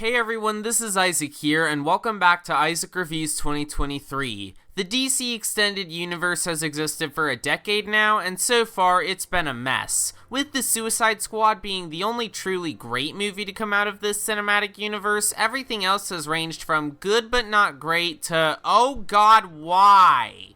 Hey everyone, this is Isaac here, and welcome back to Isaac Reviews 2023. The DC Extended Universe has existed for a decade now, and so far it's been a mess, with The Suicide Squad being the only truly great movie to come out of this cinematic universe. Everything else has ranged from good but not great to, oh god, why?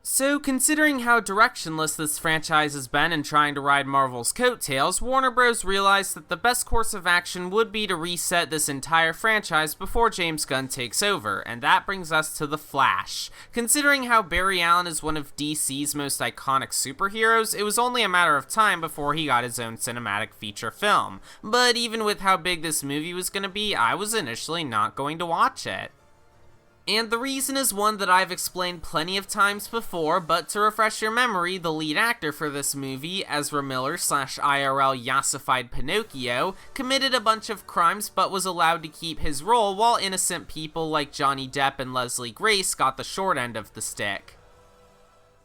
So, considering how directionless this franchise has been in trying to ride Marvel's coattails, Warner Bros. Realized that the best course of action would be to reset this entire franchise before James Gunn takes over, and that brings us to The Flash. Considering how Barry Allen is one of DC's most iconic superheroes, it was only a matter of time before he got his own cinematic feature film. But even with how big this movie was going to be, I was initially not going to watch it. And the reason is one that I've explained plenty of times before, but to refresh your memory, the lead actor for this movie, Ezra Miller / IRL yassified Pinocchio, committed a bunch of crimes but was allowed to keep his role while innocent people like Johnny Depp and Leslie Grace got the short end of the stick.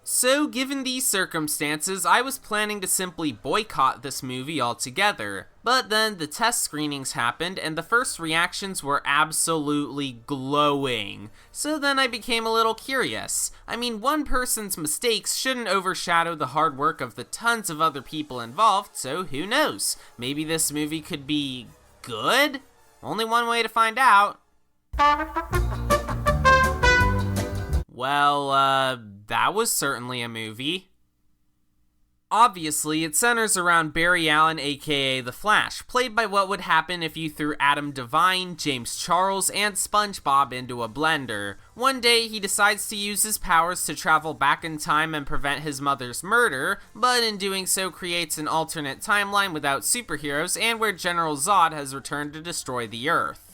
So, given these circumstances, I was planning to simply boycott this movie altogether. But then the test screenings happened and the first reactions were absolutely glowing. So then I became a little curious. I mean, one person's mistakes shouldn't overshadow the hard work of the tons of other people involved, so who knows? Maybe this movie could be good? Only one way to find out. Well, that was certainly a movie. Obviously, it centers around Barry Allen, aka The Flash, played by what would happen if you threw Adam Devine, James Charles, and SpongeBob into a blender. One day, he decides to use his powers to travel back in time and prevent his mother's murder, but in doing so creates an alternate timeline without superheroes and where General Zod has returned to destroy the Earth.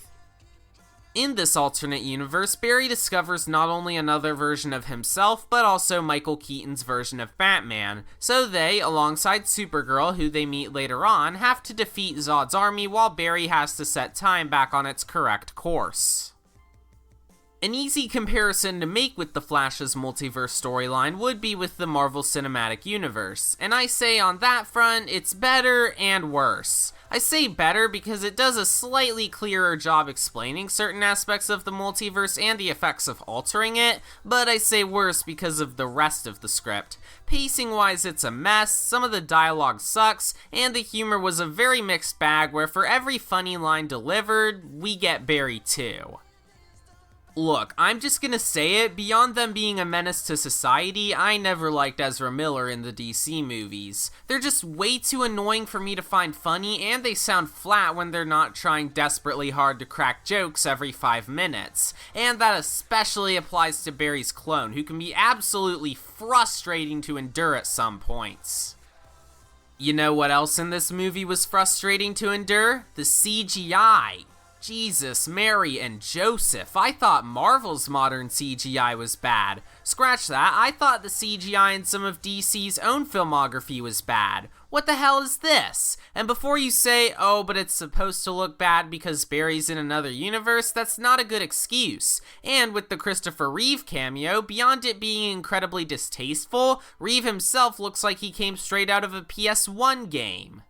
In this alternate universe, Barry discovers not only another version of himself, but also Michael Keaton's version of Batman, so they, alongside Supergirl, who they meet later on, have to defeat Zod's army while Barry has to set time back on its correct course. An easy comparison to make with The Flash's multiverse storyline would be with the Marvel Cinematic Universe, and I say on that front, it's better and worse. I say better because it does a slightly clearer job explaining certain aspects of the multiverse and the effects of altering it, but I say worse because of the rest of the script. Pacing-wise, it's a mess, some of the dialogue sucks, and the humor was a very mixed bag where for every funny line delivered, we get Barry too. Look, I'm just gonna say it, beyond them being a menace to society, I never liked Ezra Miller in the DC movies. They're just way too annoying for me to find funny, and they sound flat when they're not trying desperately hard to crack jokes every 5 minutes. And that especially applies to Barry's clone, who can be absolutely frustrating to endure at some points. You know what else in this movie was frustrating to endure? The CGI. Jesus, Mary, and Joseph. I thought Marvel's modern CGI was bad. Scratch that, I thought the CGI in some of DC's own filmography was bad. What the hell is this? And before you say, oh, but it's supposed to look bad because Barry's in another universe, that's not a good excuse. And with the Christopher Reeve cameo, beyond it being incredibly distasteful, Reeve himself looks like he came straight out of a PS1 game.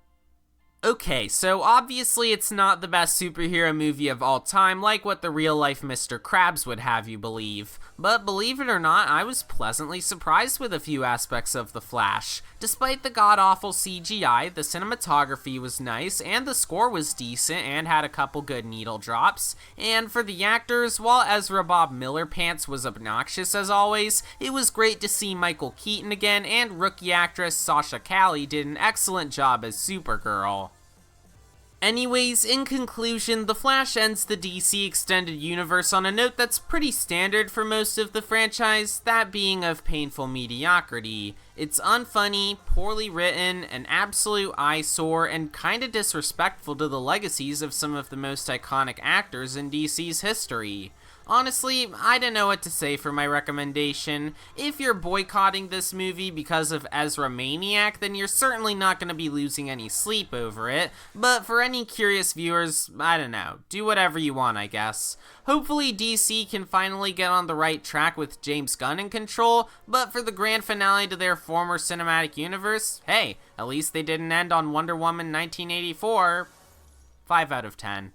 Okay, so obviously it's not the best superhero movie of all time like what the real-life Mr. Krabs would have you believe. But believe it or not, I was pleasantly surprised with a few aspects of The Flash. Despite the god-awful CGI, the cinematography was nice, and the score was decent and had a couple good needle drops. And for the actors, while Ezra Bob Miller Pants was obnoxious as always, it was great to see Michael Keaton again, and rookie actress Sasha Calle did an excellent job as Supergirl. Anyways, in conclusion, The Flash ends the DC Extended Universe on a note that's pretty standard for most of the franchise, that being of painful mediocrity. It's unfunny, poorly written, an absolute eyesore, and kinda disrespectful to the legacies of some of the most iconic actors in DC's history. Honestly, I don't know what to say for my recommendation. If you're boycotting this movie because of Ezra Maniac, then you're certainly not going to be losing any sleep over it, but for any curious viewers, I don't know, do whatever you want, I guess. Hopefully DC can finally get on the right track with James Gunn in control, but for the grand finale to their former cinematic universe, hey, at least they didn't end on Wonder Woman 1984. 5 out of 10.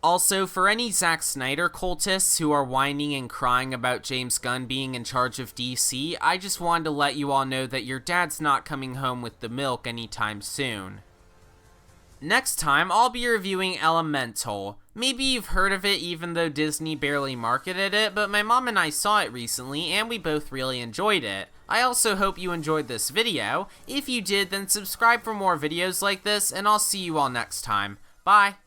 Also, for any Zack Snyder cultists who are whining and crying about James Gunn being in charge of DC, I just wanted to let you all know that your dad's not coming home with the milk anytime soon. Next time, I'll be reviewing Elemental. Maybe you've heard of it even though Disney barely marketed it, but my mom and I saw it recently and we both really enjoyed it. I also hope you enjoyed this video. If you did, then subscribe for more videos like this, and I'll see you all next time. Bye!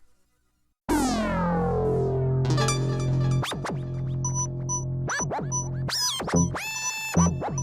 Wow.